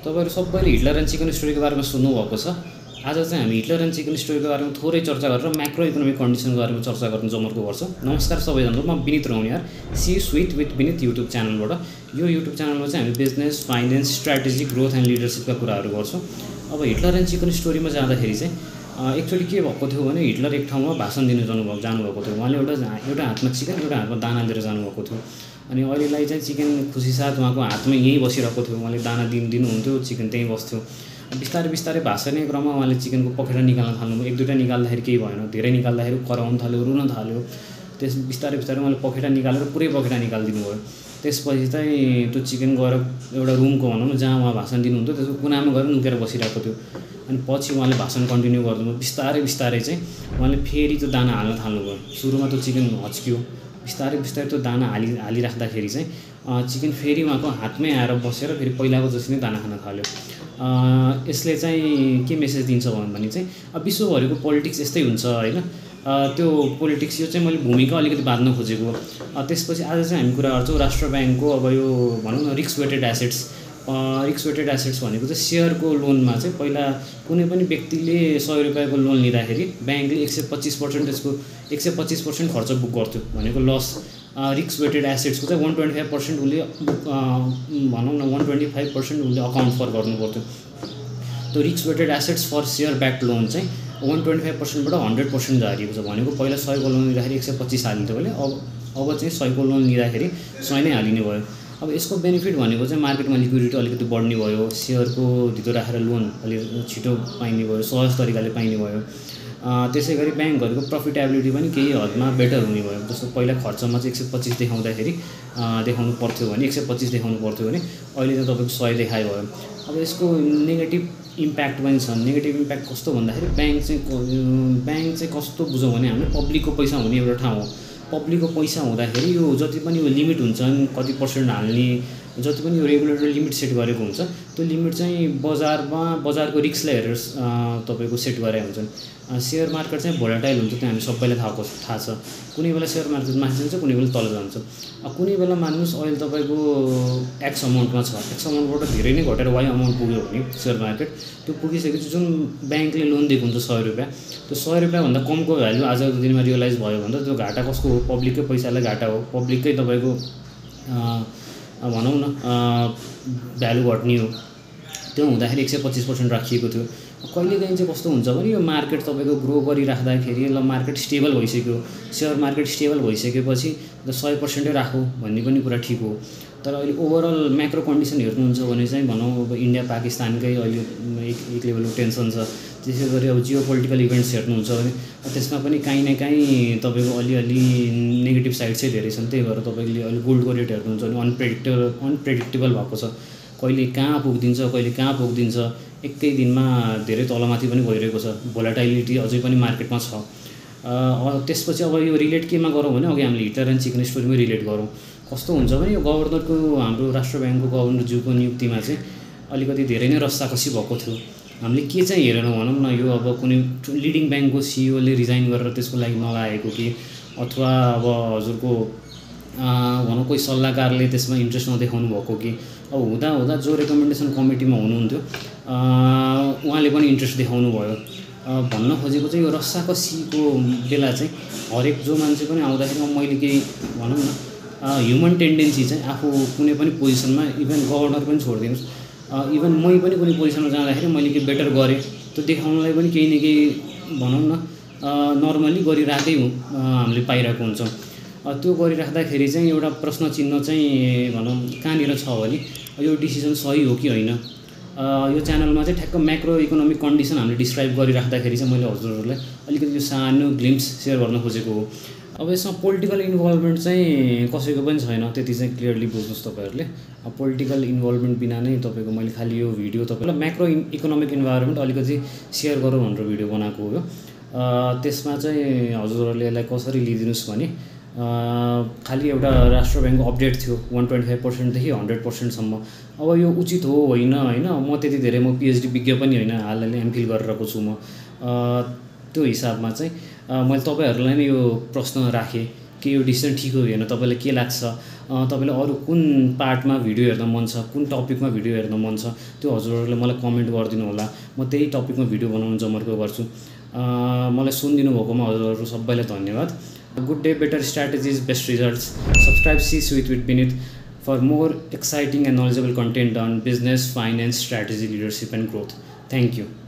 तपाईहरु सबैले Hitler and chicken स्टोरीको बारेमा सुन्नुभएको छ। आज चाहिँ हामी हिटलर एन्ड चिकन स्टोरीको बारेमा थोरै चर्चा गरेर म्याक्रो इकोनोमिक कन्डिसनको बारेमा चर्चा गर्न जमर्को गर्छौं। नमस्कार सबैजनालाई, म Vinit Rauniyar, C suite with Vinit YouTube च्यानलबाट। यो युट्युब च्यानलमा चाहिँ हामी business, finance, strategy, growth and लिडरशिपका कुराहरू गर्छौं। अब हिटलर एन्ड चिकन स्टोरीमा जाँदाखेरि चाहिँ एक्चुअली के भएको थियो भने हिटलर एक ठाउँमा भाषण दिन जानुभएको थियो। उहाँले एउटा हातमा चिकन, एउटा हातमा दाना लिएर जानुभएको थियो। अनि अहिलेलाई चाहिँ चिकन खुसीसाथ उहाँको हातमा यहीँ बसिरहेको थियो। उहाँले दाना दिनुहुन्थ्यो, चिकन त्यहीँ बस्थ्यो। बिस्तारै बिस्तारै भाषणकै क्रममा उहाँले चिकनको पखेटा निकाल्न थाल्नुभयो। एक दुईवटा निकाल्दाखेरि केही भएन, धेरै निकाल्दाखेरि कराउन थाल्यो, रुन थाल्यो। त्यस बिस्तारै बिस्तारै उहाँले पखेटा निकालेर पुरै पखेटा निकालिदिनु भयो। त्यसपछि चाहिँ त्यो चिकन गएर एउटा रुमको भनौँ न जहाँ उहाँ भाषण दिनुहुन्थ्यो त्यसको कुनामा गएर लुकेर बसिरहेको थियो। अनि पछि उहाँले भाषण कन्टिन्यू गर्नुभयो। बिस्तारै बिस्तारै चाहिँ उहाँले फेरि त्यो दाना हाल्न थाल्नुभयो। सुरुमा त्यो चिकन हच्कियो, बिस्तारै बिस्तारै त्यो दाना हालिराख्दाखेरि चाहिँ चिकन फेरि उहाँको हातमै आएर बसेर फेरि पहिलाको जसरी नै दाना खान थाल्यो। यसले चाहिँ के मेसेज दिन्छ भने चाहिँ अब विश्वभरिको पोलिटिक्स यस्तै हुन्छ हैन। त्यो पोलिटिक्स यो चाहिँ मैले भूमिका अलिकति बाँध्न खोजेको हो। त्यसपछि आज चाहिँ हामी कुरा गर्छौँ राष्ट्र ब्याङ्कको अब यो भनौँ न risk weighted assets. Risk weighted assets भनेको चाहिँ सेयरको लोनमा चाहिँ पहिला कुनै पनि व्यक्तिले 100 रुपैयाँको लोन लिँदाखेरि ब्याङ्कले 125% त्यसको 125% खर्च बुक गर्थ्यो भनेको लस। रिस्क वेटेड एसेट्सको चाहिँ 125% उसले भनौँ न 125% उसले अकाउन्ट फर गर्नु पर्थ्यो। त्यो risk weighted assets for share backed loan चाहिँ 125% बाट 100% झारिएको छ। भनेको पहिला 100 को लोन लिँदाखेरि 125 हालिन्थ्यो भने अब चाहिँ 100 को लोन लिँदाखेरि 100 नै हालिने भयो। अब यसको बेनिफिट भनेको चाहिँ मार्केटमा लिक्विडिटी अलिकति बढ्ने भयो, सेयरको धितो राखेर लोन अलि छिटो पाइने भयो, सहज तरिकाले पाइने भयो। त्यसै गरी ब्याङ्कहरूको प्रफिटेबिलिटी पनि केही हदमा बेटर हुने भयो। जस्तो पहिला खर्चमा चाहिँ 125 देखाउनु पर्थ्यो भने 125 देखाउनु पर्थ्यो भने अहिले चाहिँ तपाईँको 100 देखाइ भयो। अब यसको नेगेटिभ इम्प्याक्ट पनि छ। नेगेटिभ इम्प्याक्ट कस्तो भन्दाखेरि ब्याङ्क चाहिँ कस्तो बुझौँ भने हामीले पब्लिकको पैसा हुने एउटा ठाउँ हो। पब्लिकको पैसा हुँदाखेरि यो जति पनि यो लिमिट हुन्छ कति पर्सेन्ट हाल्ने, जति पनि यो रेगुलेटरी लिमिट सेट गरेको हुन्छ त्यो लिमिट चाहिँ बजारको रिस्कलाई हेरेर तपाईँको सेट गरेका हुन्छन्। सेयर मार्केट चाहिँ भोलाटाइल हुन्छ, त्यो हामी सबैलाई थाहा छ। कुनै बेला सेयर मार्केट माथि जान्छ, कुनै बेला तल जान्छ। कुनै बेला मान्नुहोस् अहिले तपाईँको एक्स अमाउन्टमा छ, एक्स अमाउन्टबाट धेरै नै घटेर वाइ अमाउन्ट पुग्यो भने सेयर मार्केट त्यो पुगिसकेपछि जुन ब्याङ्कले लोन दिएको हुन्छ 100 रुपैयाँ, त्यो 100 रुपैयाँभन्दा कमको भ्यालु आजको दिनमा रियलाइज भयो भने त त्यो घाटा कसको हो? पब्लिककै पैसालाई घाटा हो। पब्लिककै तपाईँको भनौँ न भ्यालु घट्ने हो। त्यो हुँदाखेरि 125% राखिएको थियो। कहिलेकाहीँ चाहिँ कस्तो हुन्छ भने यो मार्केट तपाईँको ग्रो गरिराख्दाखेरि ल मार्केट स्टेबल भइसक्यो, सेयर मार्केट स्टेबल भइसकेपछि 100% राखौँ भन्ने पनि कुरा ठिक हो। तर अहिले ओभरअल म्याक्रो कन्डिसन हेर्नुहुन्छ भने चाहिँ भनौँ अब इन्डिया पाकिस्तानकै अहिले एक लेभलको टेन्सन छ। त्यसै गरी अब जियो पोलिटिकल इभेन्ट्स हेर्नुहुन्छ भने त्यसमा पनि काहीँ न काहीँ तपाईँको अलिअलि नेगेटिभ साइड चाहिँ धेरै छन्। त्यही भएर तपाईँले अहिले गोल्डको रेट हेर्नुहुन्छ भने अनप्रेडिक्टेबल भएको छ। कहिले कहाँ पुगिदिन्छ एकै दिनमा धेरै तलमाथि पनि गइरहेको छ। भोलाटाइलिटी अझै पनि मार्केटमा छ। त्यसपछि अब यो रिलेट केमा गरौँ भने अघि हामीले हिटलर एन्ड चिकन स्टोरीमै रिलेट गरौँ। कस्तो हुन्छ भने यो गभर्नरको हाम्रो राष्ट्र ब्याङ्कको गभर्नरज्यूको नियुक्तिमा चाहिँ अलिकति धेरै नै रस्साकसी भएको थियो। हामीले के चाहिँ हेरेनौँ भनौँ न, यो अब कुनै लिडिङ ब्याङ्कको सिइओले रिजाइन गरेर त्यसको लागि नलागेको कि अथवा अब हजुरको भनौँ कोही सल्लाहकारले त्यसमा इन्ट्रेस्ट नदेखाउनु भएको कि अब हुँदा जो रेकमेन्डेसन कमिटीमा हुनुहुन्थ्यो उहाँले पनि इन्ट्रेस्ट देखाउनु भयो। भन्न खोजेको चाहिँ यो रस्साकसीको बेला चाहिँ हरेक जो मान्छे पनि आउँदाखेरि मैले केही भनौँ न ह्युमन टेन्डेन्सी चाहिँ आफू कुनै पनि पोजिसनमा, इभन गभर्नर पनि छोडिदिनुहोस्, इभन मै पनि कुनै पोजिसनमा जाँदाखेरि मैले केही बेटर गरेँ त्यो देखाउनलाई पनि केही न केही भनौँ न नर्मली गरिरहेकै हामीले पाइरहेको हुन्छौँ। त्यो गरिराख्दाखेरि चाहिँ एउटा प्रश्न चिन्ह चाहिँ भनौँ कहाँनिर छ भने यो डिसिजन सही हो कि होइन। यो च्यानलमा चाहिँ ठ्याक्क म्याक्रो इकोनोमिक कन्डिसन हामीले डिस्क्राइब गरिराख्दाखेरि चाहिँ मैले हजुरहरूलाई अलिकति यो सानो ग्लिम्स सेयर गर्न खोजेको हो। अब यसमा पोलिटिकल इन्भल्भमेन्ट चाहिँ कसैको पनि छैन, त्यति चाहिँ क्लियरली बुझ्नुहोस् तपाईँहरूले। पोलिटिकल इन्भल्भमेन्ट बिना नै तपाईँको मैले खालि यो भिडियो तपाईँलाई म्याक्रो इकोनोमिक इन्भाइरोमेन्ट अलिकति सेयर गरौँ भनेर भिडियो बनाएको हो। त्यसमा चाहिँ हजुरहरूले यसलाई कसरी लिइदिनुहोस् भने खालि एउटा राष्ट्र ब्याङ्कको अपडेट थियो 125% देखि 100%सम्म। अब यो उचित हो होइन म त्यति धेरै म पिएचडी विज्ञ पनि होइन, हालैले एमफिल गरिरहेको छु म। त्यो हिसाबमा चाहिँ मैले तपाईँहरूलाई नै यो प्रश्न राखेँ के यो डिसिसन ठिक हो होइन तपाईँलाई के लाग्छ, तपाईँलाई अरू कुन पार्टमा भिडियो हेर्न मन छ, कुन टपिकमा भिडियो हेर्न मन छ, त्यो हजुरहरूले मलाई कमेन्ट गरिदिनु होला। म त्यही टपिकमा भिडियो बनाउनु जमर्को गर्छु। मलाई सुनिदिनु भएकोमा हजुरहरू सबैलाई धन्यवाद। Good day, better strategies, best results. Subscribe C suite with Vineet for more exciting and knowledgeable content on business, finance, strategy, leadership and growth. Thank you.